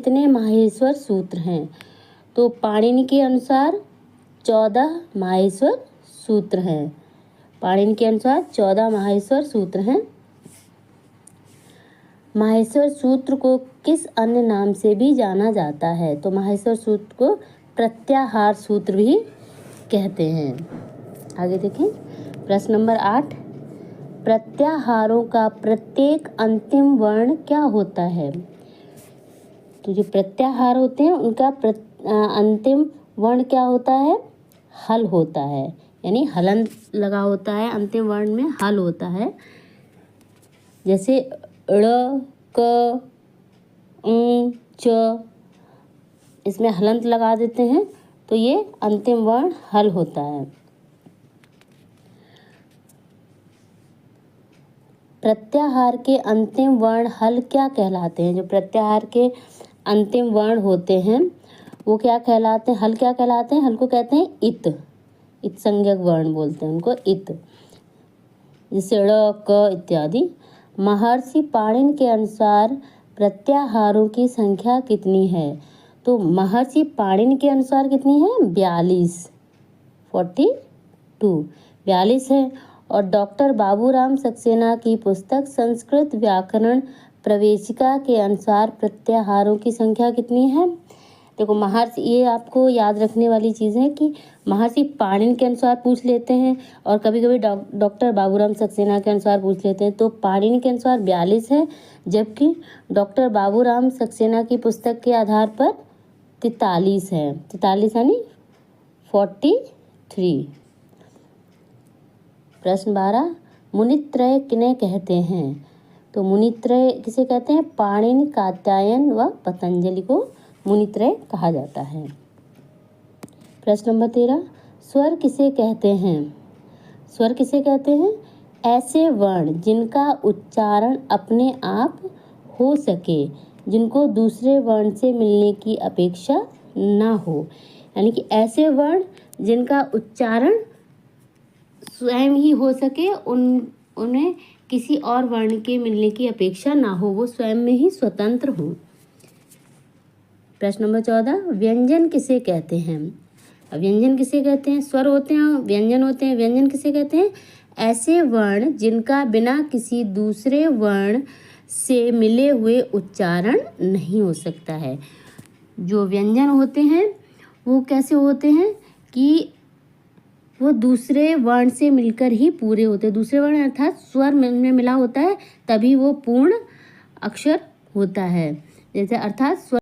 कितने माहेश्वर सूत्र हैं? तो पाणिनि के अनुसार 14 माहेश्वर सूत्र हैं। पाणिनि के अनुसार 14 माहेश्वर सूत्र हैं। माहेश्वर सूत्र को किस अन्य नाम से भी जाना जाता है? तो माहेश्वर सूत्र को प्रत्याहार सूत्र भी कहते हैं। आगे देखें प्रश्न नंबर 8। प्रत्याहारों का प्रत्येक अंतिम वर्ण क्या होता है? तो जो प्रत्याहार होते हैं उनका अंतिम वर्ण क्या होता है? हल होता है, यानी हलंत लगा होता है, अंतिम वर्ण में हल होता है। जैसे ड़, क, च, इसमें हलंत लगा देते हैं तो ये अंतिम वर्ण हल होता है। प्रत्याहार के अंतिम वर्ण हल क्या कहलाते हैं? जो प्रत्याहार के अंतिम वर्ण होते हैं वो क्या कहलाते हैं? हल क्या कहलाते हैं? हल को कहते हैं इत। इत संज्ञक वर्ण बोलते हैं उनको, इत। जैसे ड़, क इत्यादि। महर्षि पाणिनि के अनुसार प्रत्याहारों की संख्या कितनी है? तो महर्षि पाणिनि के अनुसार कितनी है? 42 है। और डॉक्टर बाबूराम सक्सेना की पुस्तक संस्कृत व्याकरण प्रवेशिका के अनुसार प्रत्याहारों की संख्या कितनी है? देखो महर्षि, ये आपको याद रखने वाली चीज़ है कि महर्षि पाणिनि के अनुसार पूछ लेते हैं और कभी कभी डॉक्टर बाबूराम सक्सेना के अनुसार पूछ लेते हैं। तो पाणिनि के अनुसार 42 है, जबकि डॉक्टर बाबूराम सक्सेना की पुस्तक के आधार पर 43 है। 43 यानी 43। प्रश्न 12। मुनित्रय किन्हें कहते हैं? तो मुनित्रय किसे कहते हैं? पाणिनि, कात्यायन व पतंजलि को मुनित्रय कहा जाता है। प्रश्न नंबर 13। स्वर किसे कहते हैं? स्वर किसे कहते हैं? ऐसे वर्ण जिनका उच्चारण अपने आप हो सके, जिनको दूसरे वर्ण से मिलने की अपेक्षा ना हो, यानी कि ऐसे वर्ण जिनका उच्चारण स्वयं ही हो सके, उन्हें किसी और वर्ण के मिलने की अपेक्षा ना हो, वो स्वयं में ही स्वतंत्र हो। प्रश्न नंबर 14। व्यंजन किसे कहते हैं? व्यंजन किसे कहते हैं? स्वर होते हैं, व्यंजन होते हैं। व्यंजन किसे कहते हैं? ऐसे वर्ण जिनका बिना किसी दूसरे वर्ण से मिले हुए उच्चारण नहीं हो सकता है। जो व्यंजन होते हैं वो कैसे होते हैं कि वो दूसरे वर्ण से मिलकर ही पूरे होते हैं। दूसरे वर्ण अर्थात स्वर में मिला होता है तभी वो पूर्ण अक्षर होता है। जैसे अर्थात स्वर